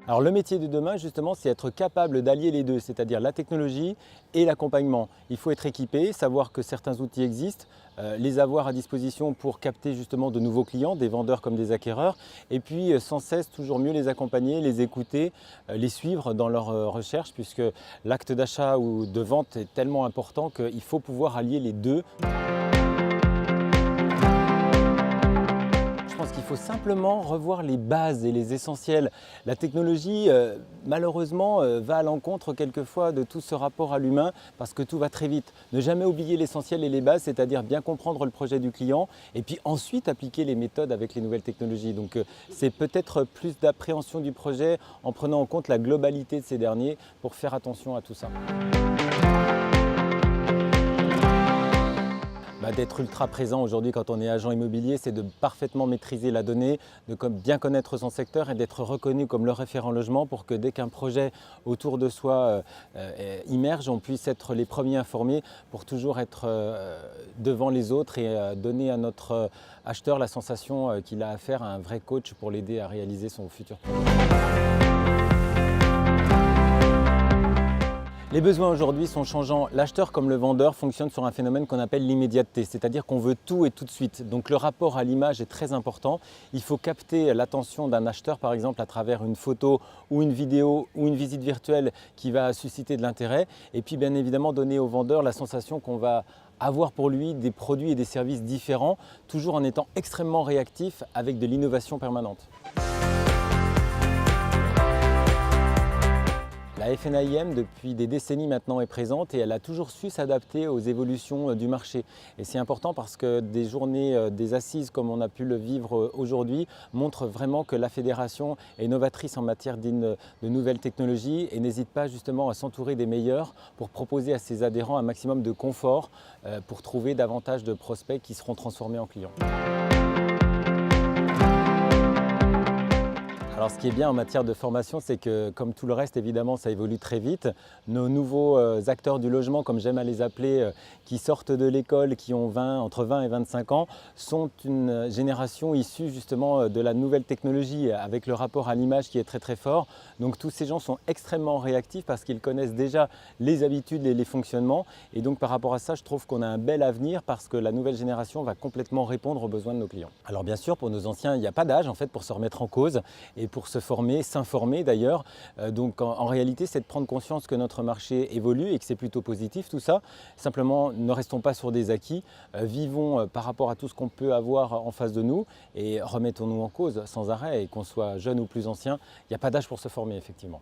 Alors le métier de demain, justement, c'est être capable d'allier les deux, c'est-à-dire la technologie et l'accompagnement. Il faut être équipé, savoir que certains outils existent, les avoir à disposition pour capter justement de nouveaux clients, des vendeurs comme des acquéreurs, et puis sans cesse toujours mieux les accompagner, les écouter, les suivre dans leur recherche, puisque l'acte d'achat ou de vente est tellement important qu'il faut pouvoir allier les deux. Je pense qu'il faut simplement revoir les bases et les essentiels. La technologie, malheureusement, va à l'encontre quelquefois de tout ce rapport à l'humain parce que tout va très vite. Ne jamais oublier l'essentiel et les bases, c'est-à-dire bien comprendre le projet du client et puis ensuite appliquer les méthodes avec les nouvelles technologies. Donc c'est peut-être plus d'appréhension du projet en prenant en compte la globalité de ces derniers pour faire attention à tout ça. D'être ultra présent aujourd'hui quand on est agent immobilier, c'est de parfaitement maîtriser la donnée, de bien connaître son secteur et d'être reconnu comme le référent logement pour que dès qu'un projet autour de soi immerge, on puisse être les premiers informés pour toujours être devant les autres et donner à notre acheteur la sensation qu'il a affaire à un vrai coach pour l'aider à réaliser son futur projet. Les besoins aujourd'hui sont changeants. L'acheteur comme le vendeur fonctionne sur un phénomène qu'on appelle l'immédiateté, c'est-à-dire qu'on veut tout et tout de suite. Donc le rapport à l'image est très important. Il faut capter l'attention d'un acheteur par exemple à travers une photo ou une vidéo ou une visite virtuelle qui va susciter de l'intérêt et puis bien évidemment donner au vendeur la sensation qu'on va avoir pour lui des produits et des services différents, toujours en étant extrêmement réactif avec de l'innovation permanente. La FNAIM, depuis des décennies maintenant, est présente et elle a toujours su s'adapter aux évolutions du marché. Et c'est important parce que des journées, des assises comme on a pu le vivre aujourd'hui, montrent vraiment que la fédération est novatrice en matière de nouvelles technologies et n'hésite pas justement à s'entourer des meilleurs pour proposer à ses adhérents un maximum de confort pour trouver davantage de prospects qui seront transformés en clients. Alors ce qui est bien en matière de formation, c'est que comme tout le reste, évidemment, ça évolue très vite. Nos nouveaux acteurs du logement, comme j'aime à les appeler, qui sortent de l'école, qui ont entre 20 et 25 ans, sont une génération issue justement de la nouvelle technologie avec le rapport à l'image qui est très très fort. Donc tous ces gens sont extrêmement réactifs parce qu'ils connaissent déjà les habitudes et les fonctionnements. Et donc par rapport à ça, je trouve qu'on a un bel avenir parce que la nouvelle génération va complètement répondre aux besoins de nos clients. Alors bien sûr, pour nos anciens, il n'y a pas d'âge en fait pour se remettre en cause et pour se former, s'informer d'ailleurs. Donc en réalité, c'est de prendre conscience que notre marché évolue et que c'est plutôt positif tout ça. Simplement, ne restons pas sur des acquis, vivons par rapport à tout ce qu'on peut avoir en face de nous et remettons-nous en cause sans arrêt et qu'on soit jeune ou plus ancien, il n'y a pas d'âge pour se former effectivement.